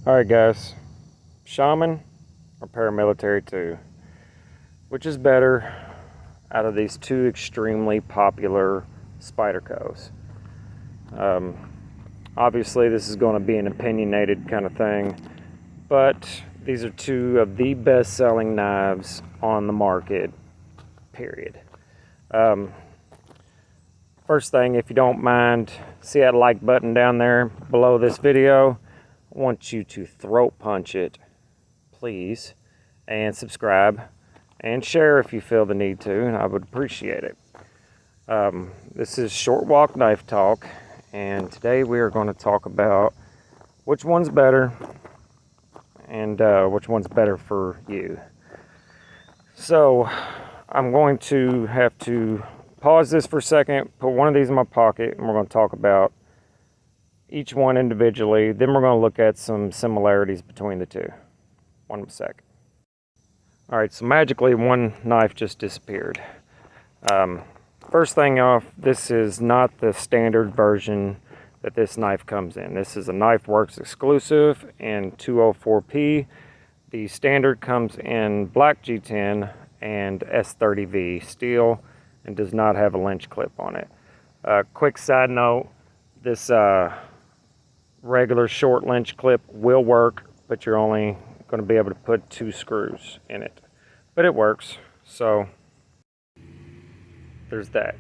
Alright guys, Shaman or Paramilitary 2? Which is better out of these two extremely popular Spydercos? Obviously this is going to be an opinionated kind of thing, but these are two of the best selling knives on the market, period. First thing, if you don't mind, see that like button down there below this video? I want you to throat punch it, please, and subscribe and share if you feel the need to, and I would appreciate it. This is Short Walk Knife Talk, and today we are going to talk about which one's better and which one's better for you. So I'm going to have to pause this for a second, put one of these in my pocket, and we're going to talk about each one individually. Then we're going to look at some similarities between the two. One sec. Alright, so magically one knife just disappeared. First thing off, this is not the standard version that this knife comes in. This is a Knife Works exclusive in 204P. The standard comes in black G10 and S30V steel and does not have a lynch clip on it. Quick side note, this regular short lynch clip will work, but you're only going to be able to put 2 screws in it. But it works, so there's that.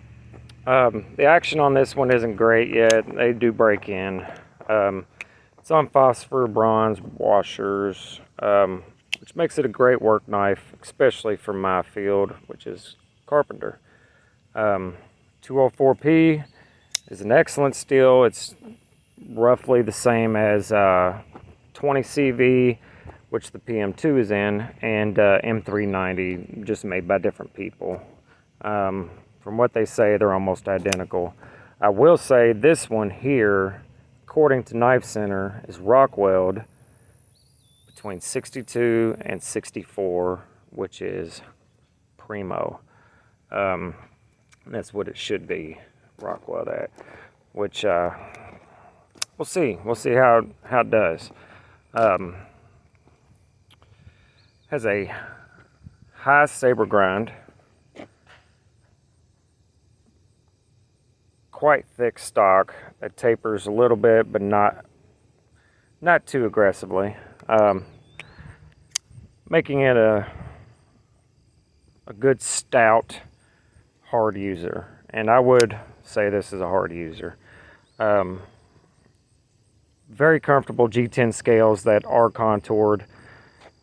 The action on this one isn't great yet. They do break in. It's on phosphor bronze washers, which makes it a great work knife, especially for my field, which is carpenter. 204P is an excellent steel. It's roughly the same as 20CV, which the Pm2 is in, and M390, just made by different people. From what they say, they're almost identical. I will say this one here, according to Knife Center, is Rockwelled between 62 and 64, which is primo. That's what it should be, Rockwelled at, which we'll see. We'll see how it does. Has a high saber grind, quite thick stock that tapers a little bit, but not too aggressively, making it a good stout hard user. And I would say this is a hard user. Very comfortable G10 scales that are contoured.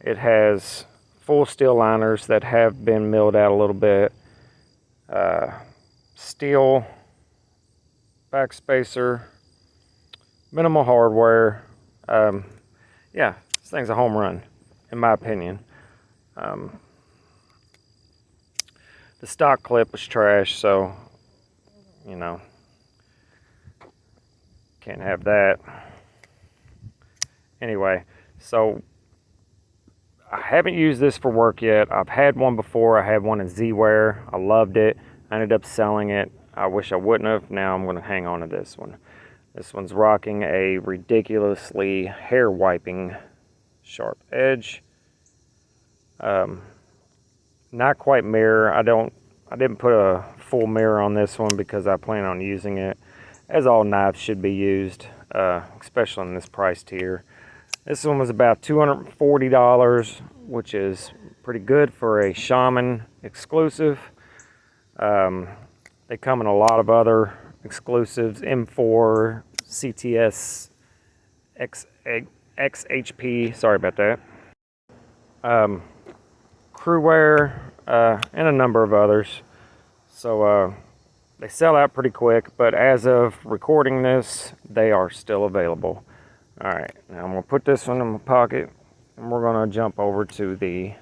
It has full steel liners that have been milled out a little bit. Steel backspacer, minimal hardware. Yeah, this thing's a home run, in my opinion. The stock clip was trash, so, you know, can't have that. Anyway, so I haven't used this for work yet. I've had one before. I had one in Z-Wear. I loved it. I ended up selling it. I wish I wouldn't have. Now I'm going to hang on to this one. This one's rocking a ridiculously hair wiping sharp edge. Not quite mirror. I didn't put a full mirror on this one because I plan on using it, as all knives should be used, especially in this price tier. This one was about $240, which is pretty good for a Shaman exclusive. They come in a lot of other exclusives, M4, CTS, XHP, sorry about that. Crewwear, and a number of others. So they sell out pretty quick, but as of recording this, they are still available. Alright, now I'm going to put this one in my pocket, and we're going to jump over to the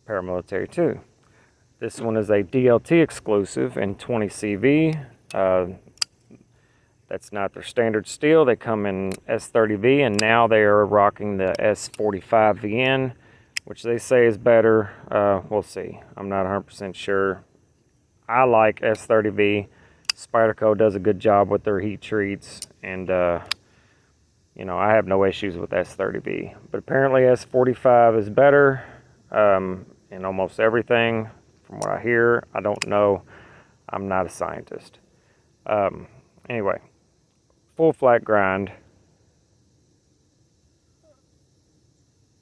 Paramilitary 2. This one is a DLT exclusive in 20CV. That's not their standard steel. They come in S30V, and now they are rocking the S45VN, which they say is better. We'll see. I'm not 100% sure. I like S30V. Spyderco does a good job with their heat treats, and you know, I have no issues with S30B. But apparently S45 is better in almost everything from what I hear. I don't know. I'm not a scientist. Anyway, full flat grind.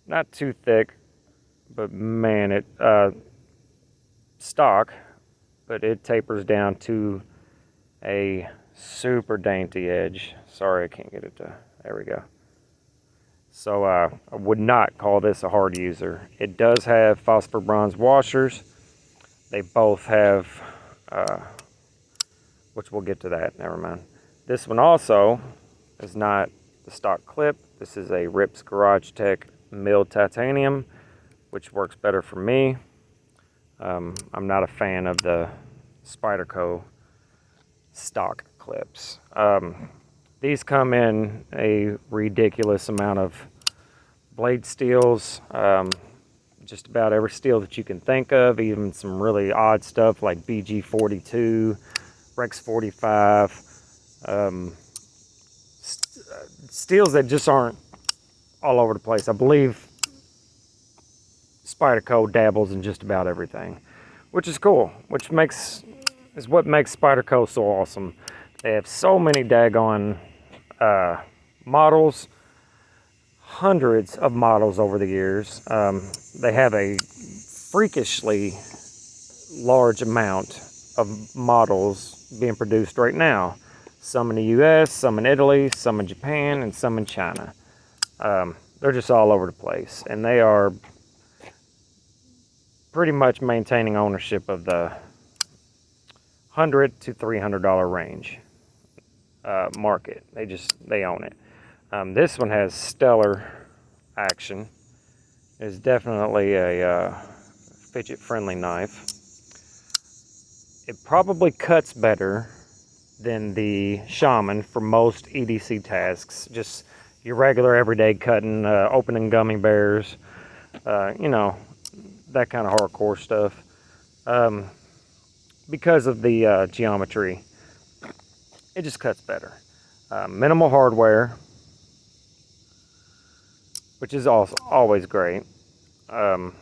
Not too thick, but man, it stock, but it tapers down to a super dainty edge. Sorry, I can't get it to, there we go. So I would not call this a hard user. It does have phosphor bronze washers. They both have, which we'll get to that, never mind. This one also is not the stock clip. This is a Rips Garage Tech milled titanium, which works better for me. I'm not a fan of the Spyderco stock clips. These come in a ridiculous amount of blade steels, just about every steel that you can think of, even some really odd stuff like BG42, Rex 45, steels that just aren't all over the place. I believe Spyderco dabbles in just about everything, which is cool, which is what makes Spyderco so awesome. They have so many daggone models, hundreds of models over the years. They have a freakishly large amount of models being produced right now. Some in the US, some in Italy, some in Japan, and some in China. They're just all over the place, and they are pretty much maintaining ownership of the $100 to $300 range market. They own it. This one has stellar action. It's definitely a fidget-friendly knife. It probably cuts better than the Shaman for most EDC tasks. Just your regular everyday cutting, opening gummy bears, you know, that kind of hardcore stuff. Because of the geometry, it just cuts better. Minimal hardware, which is also always great. And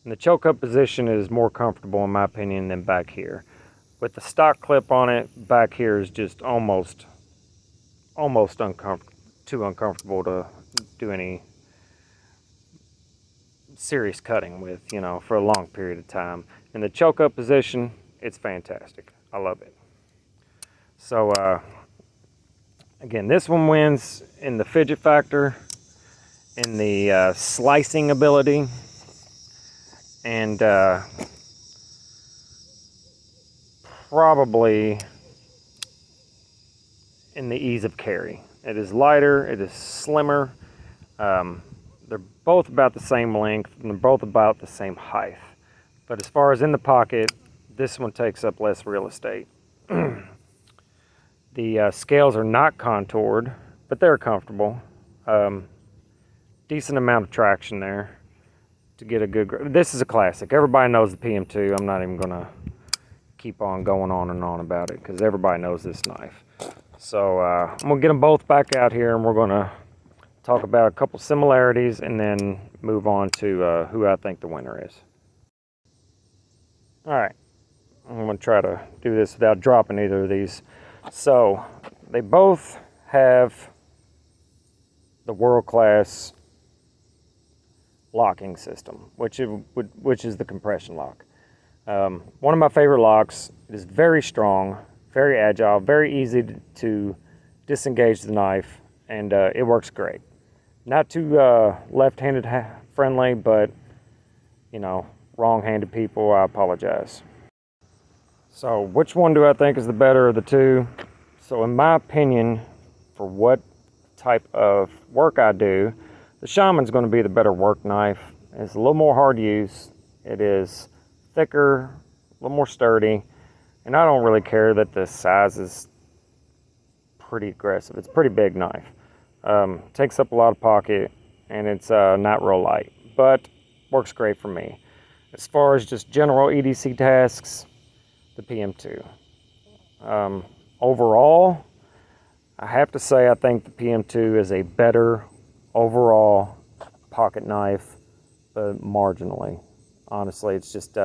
the choke up position is more comfortable in my opinion than back here. With the stock clip on it, back here is just almost too uncomfortable to do any serious cutting with, you know, for a long period of time. In the choke up position, it's fantastic. I love it. So again, this one wins in the fidget factor, in the slicing ability, and probably in the ease of carry. It is lighter, it is slimmer. They're both about the same length, and they're both about the same height. But as far as in the pocket, this one takes up less real estate. The scales are not contoured, but they're comfortable. Decent amount of traction there to get a good grip. This is a classic. Everybody knows the PM2. I'm not even gonna keep on going on and on about it because everybody knows this knife. So I'm gonna get them both back out here, and we're gonna talk about a couple similarities and then move on to who I think the winner is. All right, I'm gonna try to do this without dropping either of these. So they both have the world-class locking system, which is the compression lock. One of my favorite locks. It is very strong, very agile, very easy to disengage the knife, and it works great. Not too left-handed friendly, but you know, wrong-handed people, I apologize. So which one do I think is the better of the two? So in my opinion, for what type of work I do, the Shaman's going to be the better work knife. It's a little more hard use. It is thicker, a little more sturdy, and I don't really care that the size is pretty aggressive. It's a pretty big knife. Takes up a lot of pocket, and it's not real light, but works great for me. As far as just general EDC tasks, the PM2. Overall, I have to say I think the PM2 is a better overall pocket knife, but marginally. Honestly, it's just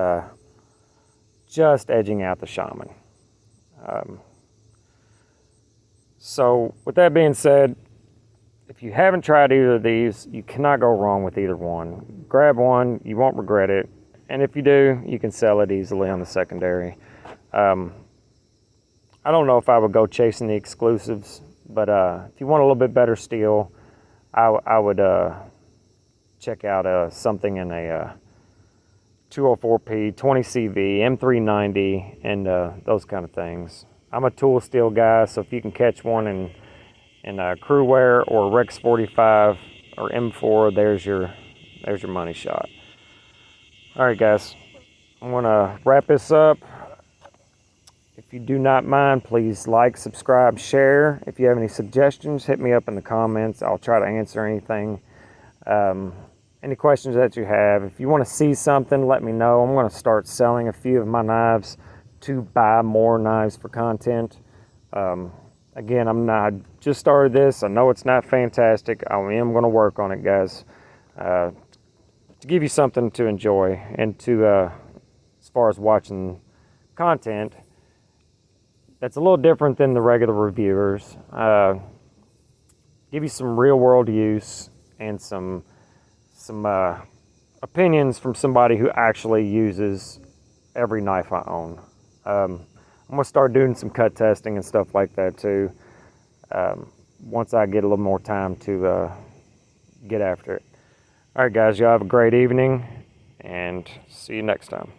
edging out the Shaman. So with that being said, if you haven't tried either of these, you cannot go wrong with either one. Grab one, you won't regret it. And if you do, you can sell it easily on the secondary. I don't know if I would go chasing the exclusives, but if you want a little bit better steel, I would check out something in a 204P, 20CV, M390, and those kind of things. I'm a tool steel guy, so if you can catch one in crew wear or Rex 45 or M4, there's your money shot. All right, guys, I'm gonna wrap this up. If you do not mind, please like, subscribe, share. If you have any suggestions, hit me up in the comments. I'll try to answer anything. Any questions that you have. If you want to see something, let me know. I'm going to start selling a few of my knives to buy more knives for content. Again, I just started this. I know it's not fantastic. I am going to work on it, guys, to give you something to enjoy and to, as far as watching content, that's a little different than the regular reviewers. Give you some real world use and some opinions from somebody who actually uses every knife I own. I'm going to start doing some cut testing and stuff like that too, once I get a little more time to get after it. All right, guys, y'all have a great evening, and see you next time.